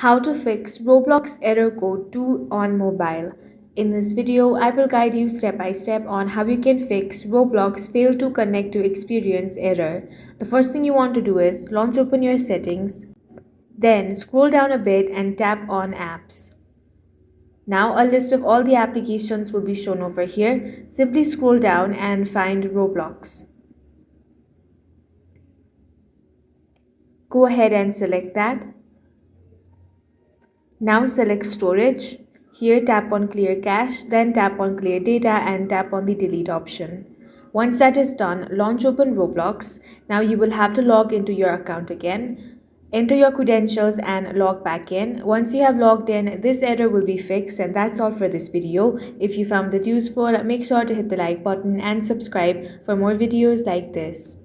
How to fix Roblox error code 2 on mobile. In this video, I will guide you step by step on how you can fix Roblox fail to connect to experience error. The first thing you want to do is launch open your settings, then scroll down a bit and tap on apps. Now a list of all the applications will be shown over here. Simply scroll down and find Roblox. Go ahead and select that. Now select storage. Here tap on clear cache, then tap on clear data and tap on the delete option. Once that is done, launch open Roblox. Now you will have to log into your account again. Enter your credentials and log back in. Once you have logged in, this error will be fixed, and that's all for this video. If you found it useful, make sure to hit the like button and subscribe for more videos like this.